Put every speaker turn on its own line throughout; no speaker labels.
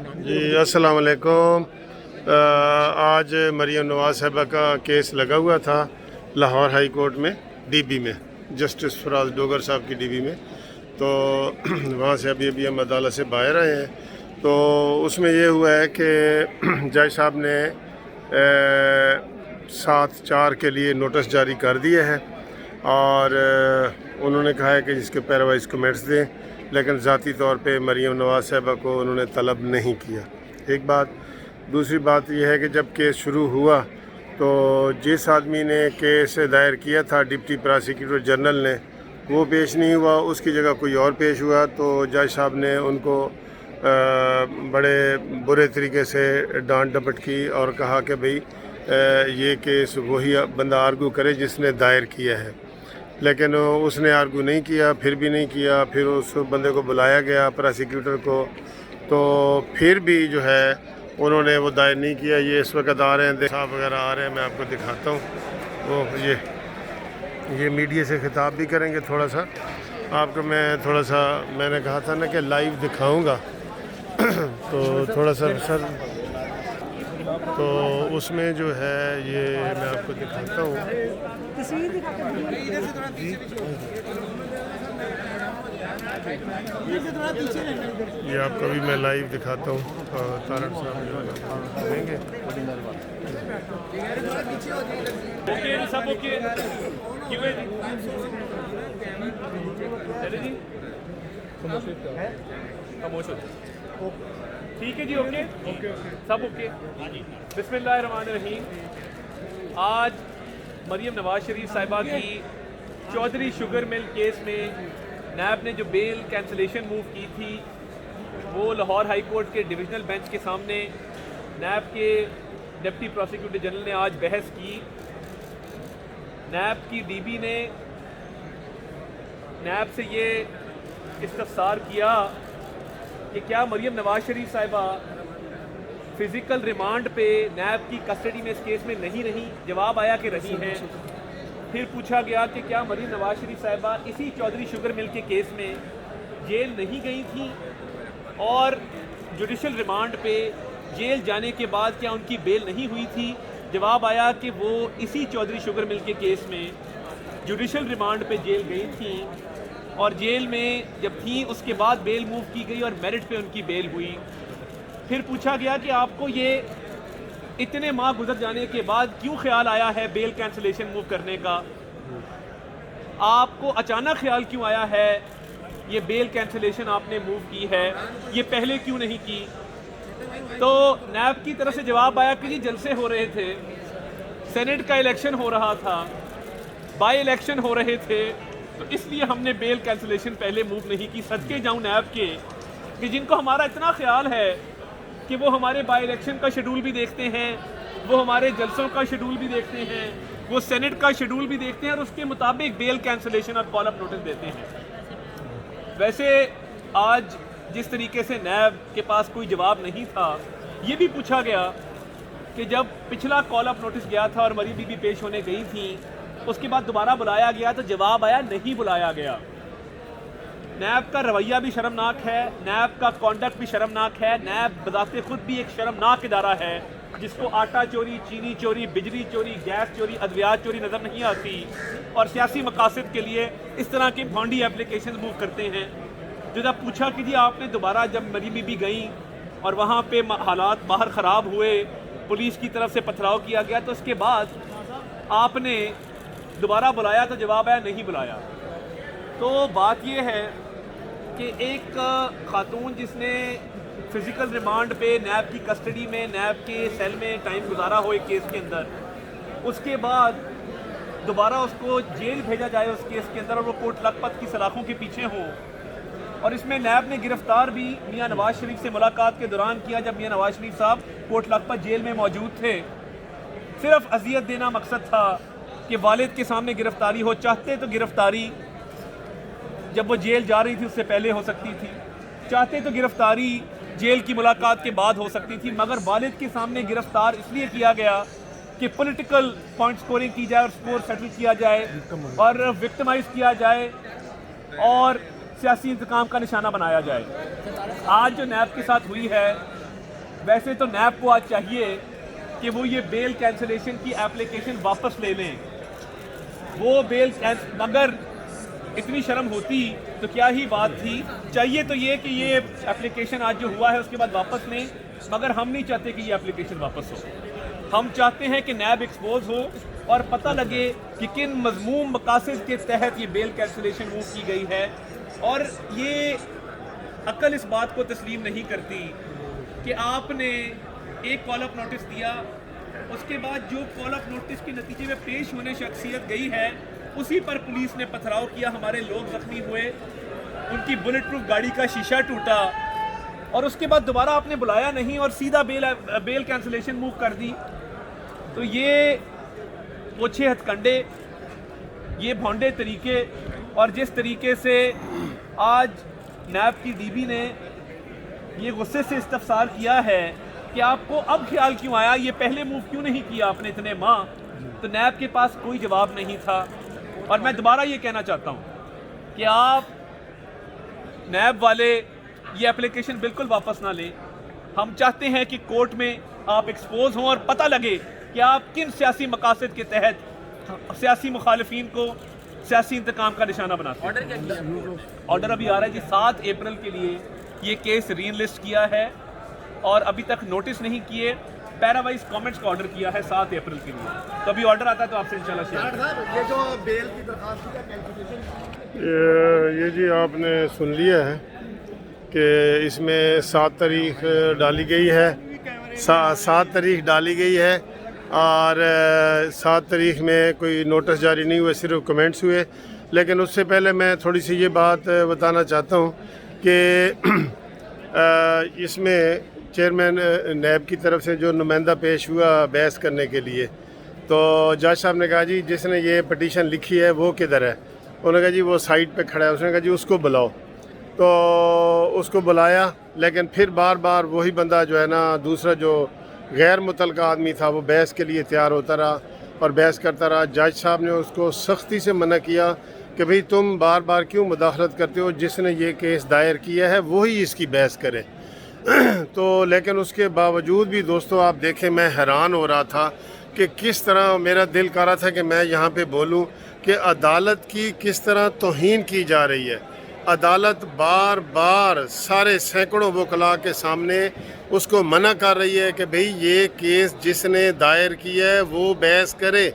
جی السلام علیکم۔ آج مریم نواز صاحبہ کا کیس لگا ہوا تھا لاہور ہائی کورٹ میں، ڈی بی میں، جسٹس فراز ڈوگر صاحب کی ڈی بی میں۔ تو وہاں سے ابھی ہم عدالت سے باہر آئے ہیں۔ تو اس میں یہ ہوا ہے کہ جج صاحب نے 7/4 کے لیے نوٹس جاری کر دیا ہے، اور انہوں نے کہا ہے کہ جس کے پیروائز کمنٹس دیں، لیکن ذاتی طور پہ مریم نواز صاحبہ کو انہوں نے طلب نہیں کیا۔ ایک بات۔ دوسری بات یہ ہے کہ جب کیس شروع ہوا تو جس آدمی نے کیس دائر کیا تھا ڈپٹی پراسیکیوٹر جنرل نے، وہ پیش نہیں ہوا، اس کی جگہ کوئی اور پیش ہوا۔ تو جج صاحب نے ان کو بڑے برے طریقے سے ڈانٹ ڈپٹ کی اور کہا کہ بھئی یہ کیس وہی بندہ آرگو کرے جس نے دائر کیا ہے، لیکن اس نے آرگو نہیں کیا، پھر بھی نہیں کیا۔ پھر اس بندے کو بلایا گیا، پراسیکیوٹر کو، تو پھر بھی جو ہے انہوں نے وہ دائر نہیں کیا۔ یہ اس وقت آ رہے ہیں، صاحب وغیرہ آ رہے ہیں، میں آپ کو دکھاتا ہوں۔ وہ یہ میڈیا سے خطاب بھی کریں گے تھوڑا سا آپ کو۔ میں نے کہا تھا نا کہ لائیو دکھاؤں گا، تو تھوڑا سا سر، تو اس میں جو ہے یہ میں آپ کو دکھاتا ہوں۔ یہ آپ کو بھی میں لائیو دکھاتا ہوں۔ تارڑ صاحب جو دیں گے۔
ٹھیک ہے جی، اوکے سب اوکے۔ بسم اللہ الرحمن الرحیم۔ آج مریم نواز شریف صاحبہ کی چودھری شوگر مل کیس میں نیب نے جو بیل کینسلیشن موو کی تھی، وہ لاہور ہائی کورٹ کے ڈویژنل بینچ کے سامنے نیب کے ڈپٹی پروسیکیوٹر جنرل نے آج بحث کی۔ نیب کی ڈی بی نے نیب سے یہ استفسار کیا کہ کیا مریم نواز شریف صاحبہ فزیکل ریمانڈ پہ نیب کی کسٹڈی میں اس کیس میں نہیں رہی؟ جواب آیا کہ رہی ہیں۔ پھر پوچھا گیا کہ کیا مریم نواز شریف صاحبہ اسی چودھری شوگر مل کے کیس میں جیل نہیں گئی تھی، اور جوڈیشل ریمانڈ پہ جیل جانے کے بعد کیا ان کی بیل نہیں ہوئی تھی؟ جواب آیا کہ وہ اسی چودھری شوگر مل کے کیس میں جوڈیشل ریمانڈ پہ جیل گئی تھیں، اور جیل میں جب تھیں اس کے بعد بیل موو کی گئی اور میرٹ پہ ان کی بیل ہوئی۔ پھر پوچھا گیا کہ آپ کو یہ اتنے ماہ گزر جانے کے بعد کیوں خیال آیا ہے بیل کینسلیشن موو کرنے کا؟ آپ کو اچانک خیال کیوں آیا ہے یہ بیل کینسلیشن آپ نے موو کی ہے، یہ پہلے کیوں نہیں کی؟ تو نیب کی طرف سے جواب آیا کہ جی جلسے ہو رہے تھے، سینٹ کا الیکشن ہو رہا تھا، بائی الیکشن ہو رہے تھے، تو اس لیے ہم نے بیل کینسلیشن پہلے موو نہیں کی۔ صدقے جاؤں نیب کے کہ جن کو ہمارا اتنا خیال ہے کہ وہ ہمارے بائی الیکشن کا شیڈول بھی دیکھتے ہیں، وہ ہمارے جلسوں کا شیڈول بھی دیکھتے ہیں، وہ سینٹ کا شیڈول بھی دیکھتے ہیں، اور اس کے مطابق بیل کینسلیشن اور کال اپ نوٹس دیتے ہیں۔ ویسے آج جس طریقے سے نیب کے پاس کوئی جواب نہیں تھا، یہ بھی پوچھا گیا کہ جب پچھلا کال اپ نوٹس گیا تھا اور مریم بی بی پیش ہونے گئی تھیں، اس کے بعد دوبارہ بلایا گیا تو جواب آیا نہیں بلایا گیا۔ نیب کا رویہ بھی شرمناک ہے، نیب کا کانڈکٹ بھی شرمناک ہے۔ نیب بذات خود بھی ایک شرمناک ادارہ ہے جس کو آٹا چوری، چینی چوری، بجلی چوری، گیس چوری، ادویات چوری نظر نہیں آتی، اور سیاسی مقاصد کے لیے اس طرح کی بھونڈی اپلیکیشن موو کرتے ہیں۔ جو جب پوچھا کہ جی آپ نے دوبارہ جب مریم بی بی گئیں اور وہاں پہ حالات باہر خراب ہوئے، پولیس کی طرف سے پتھراؤ کیا گیا، تو اس کے بعد آپ نے دوبارہ بلایا تو جواب آیا نہیں بلایا۔ تو بات یہ ہے کہ ایک خاتون جس نے فزیکل ریمانڈ پہ نیب کی کسٹڈی میں، نیب کے سیل میں ٹائم گزارا ہو ایک کیس کے اندر، اس کے بعد دوبارہ اس کو جیل بھیجا جائے اس کیس کے اندر، اور وہ کوٹ لکھپت کی سلاخوں کے پیچھے ہوں، اور اس میں نیب نے گرفتار بھی میاں نواز شریف سے ملاقات کے دوران کیا جب میاں نواز شریف صاحب کوٹ لکھپت جیل میں موجود تھے۔ صرف اذیت دینا مقصد تھا کہ والد کے سامنے گرفتاری ہو۔ چاہتے تو گرفتاری جب وہ جیل جا رہی تھی اس سے پہلے ہو سکتی تھی، چاہتے تو گرفتاری جیل کی ملاقات کے بعد ہو سکتی تھی، مگر والد کے سامنے گرفتار اس لیے کیا گیا کہ پولیٹیکل پوائنٹ سکورنگ کی جائے اور سکور سیٹل کیا جائے اور وکٹمائز کیا جائے اور سیاسی انتقام کا نشانہ بنایا جائے۔ آج جو نیب کے ساتھ ہوئی ہے वैसे तो नैब को आज चाहिए कि वो ये बेल कैंसिलेशन की एप्लीकेशन वापस ले लें। वो बेल मगर इतनी शर्म होती तो क्या ही बात थी। चाहिए तो ये कि ये एप्लीकेशन आज जो हुआ है उसके बाद वापस लें, मगर हम नहीं चाहते कि ये एप्लीकेशन वापस हो। हम चाहते हैं कि नैब एक्सपोज हो और पता लगे कि किन मज़मूम मकासद के तहत ये बेल कैंसिलेशन मूव की गई है। और ये अक्ल इस बात को तस्लीम नहीं करती कि आपने एक कॉल अप नोटिस दिया, उसके बाद जो कॉल अप नोटिस के नतीजे में पेश होने शख्सियत गई है उसी पर पुलिस ने पथराव किया, हमारे लोग जख्मी हुए, उनकी बुलेट प्रूफ गाड़ी का शीशा टूटा, और उसके बाद दोबारा आपने बुलाया नहीं और सीधा बेल कैंसिलेशन मूव कर दी। तो ये ओछे हथकंडे, ये भौंडे तरीके, और जिस तरीके से आज नैब की डीबी ने ये गुस्से से इस्तफसार किया है कि आपको अब ख्याल क्यों आया, ये पहले मूव क्यों नहीं किया आपने इतने माह, तो नैब के पास कोई जवाब नहीं था। और मैं दोबारा ये कहना चाहता हूँ कि आप नैब वाले ये एप्लीकेशन बिल्कुल वापस ना लें। हम चाहते हैं कि कोर्ट में आप एक्सपोज हों और पता लगे कि आप किन सियासी मकासद के तहत सियासी मुखालिफिन को सियासी इंतकाम का निशाना बनाते हैं। ऑर्डर अभी आ रहा है जी, 7 अप्रैल के लिए ये केस रीइनलिस्ट किया है और अभी तक नोटिस नहीं किए। पैरावाइज कमेंट्स का ऑर्डर किया है 7 अप्रैल के लिए, तो अभी ऑर्डर आता है तो आपसे इंशाल्लाह शेयर।
ये जो बेल की दरखास्त का कैंसिलेशन,
ये जी आपने सुन लिया है कि इसमें 7 तारीख डाली गई है, 7 तारीख डाली गई है और 7 तारीख में कोई नोटिस जारी नहीं हुए, सिर्फ कमेंट्स हुए। लेकिन उससे पहले मैं थोड़ी सी ये बात बताना चाहता हूँ कि इसमें चेयरमैन नैब की तरफ से जो नुमाइंदा पेश हुआ बहस करने के लिए, तो जज साहब ने कहा जी जिसने ये पटिशन लिखी है वो किधर है। उन्होंने कहा जी वो साइड पे खड़ा है। उसने कहा जी उसको बुलाओ, तो उसको बुलाया, लेकिन फिर बार बार वही बंदा जो है ना, दूसरा जो गैर मुतल्लका आदमी था, वो बहस के लिए तैयार होता रहा और बहस करता रहा। जज साहब ने उसको सख्ती से मना किया कि भाई तुम बार बार क्यों मुदाखलत करते हो, जिसने ये केस दायर किया है वही इसकी बहस करे। तो लेकिन उसके बावजूद भी दोस्तों आप देखें, मैं हैरान हो रहा था कि किस तरह मेरा दिल कर रहा था कि मैं यहाँ पे बोलूँ कि अदालत की किस तरह तौहीन की जा रही है। अदालत बार बार सारे सैकड़ों वकला के सामने उसको मना कर रही है कि भाई ये केस जिसने दायर किया है वो बहस करे।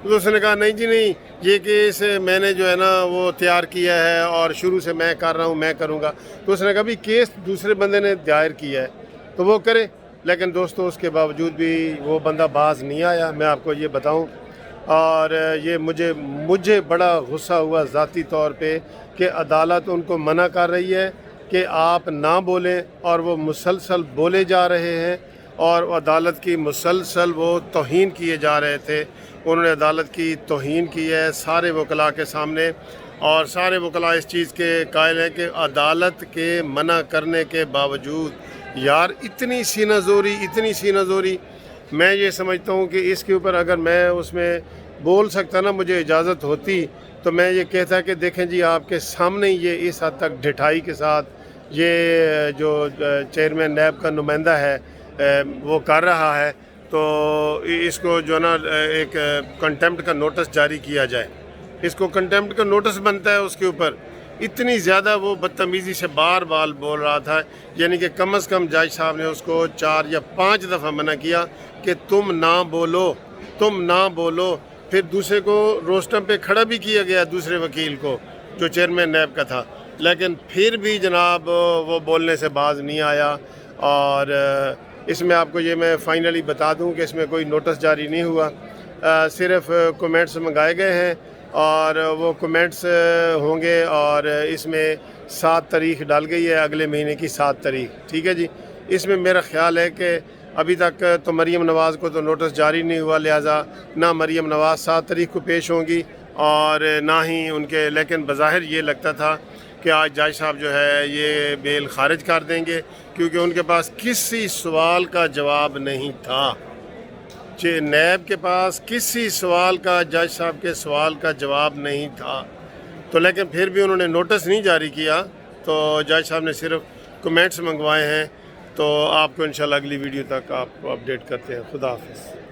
तो उसने कहा नहीं जी नहीं, ये केस मैंने जो है ना वो तैयार किया है और शुरू से मैं कर रहा हूँ, मैं करूँगा। तो उसने कहा भी केस दूसरे बंदे ने दायर किया है तो वो करे। लेकिन दोस्तों उसके बावजूद भी वो बंदा बाज नहीं आया, मैं आपको ये बताऊँ। और ये मुझे बड़ा गुस्सा हुआ ज़ाती तौर पे कि अदालत उनको मना कर रही है कि आप ना बोलें, और वो मुसलसल बोले जा रहे हैं और अदालत की मुसलसल वो तौहीन किए जा रहे थे। उन्होंने अदालत की तौहीन की है सारे वकला के सामने, और सारे वकला इस चीज़ के कायल हैं कि अदालत के मना करने के बावजूद यार इतनी सीनाज़ोरी। मैं ये समझता हूँ कि इसके ऊपर अगर मैं उसमें बोल सकता ना, मुझे इजाज़त होती, तो मैं ये कहता कि देखें जी आपके सामने ये इस हद तक ढिठाई के साथ ये जो चेयरमैन नैब का नुमाइंदा है वो कर रहा है, तो इसको जो ना एक कंटेम्प्ट का नोटिस जारी किया जाए। इसको कंटेम्प्ट का नोटिस बनता है उसके ऊपर। इतनी ज़्यादा वो बदतमीज़ी से बार बार बोल रहा था, यानी कि कम से कम जज साहब ने उसको 4 या 5 दफ़ा मना किया कि तुम ना बोलो। फिर दूसरे को रोस्टम पे खड़ा भी किया गया, दूसरे वकील को जो चेयरमैन नैब का था, लेकिन फिर भी जनाब वो बोलने से बाज नहीं आया। और इसमें आपको ये मैं फाइनली बता दूं कि इसमें कोई नोटिस जारी नहीं हुआ, सिर्फ कमेंट्स मंगाए गए हैं और वो कमेंट्स होंगे। और इसमें 7 तारीख डाल गई है, अगले महीने की 7 तारीख, ठीक है जी। इसमें मेरा ख्याल है कि अभी तक तो मरीम नवाज़ को तो नोटिस जारी नहीं हुआ, लिहाजा ना मरीम नवाज़ 7 तारीख को पेश होंगी और ना ही उनके, लेकिन बज़ाहिर ये लगता था कि आज जज साहब जो है ये बेल खारिज कर देंगे, क्योंकि उनके पास किसी सवाल का जवाब नहीं था। नैब के पास किसी सवाल का, जज साहब के सवाल का जवाब नहीं था। तो लेकिन फिर भी उन्होंने नोटिस नहीं जारी किया, तो जज साहब ने सिर्फ कमेंट्स मंगवाए हैं। تو آپ کو انشاءاللہ اگلی ویڈیو تک آپ کو اپڈیٹ کرتے ہیں. خدا حافظ.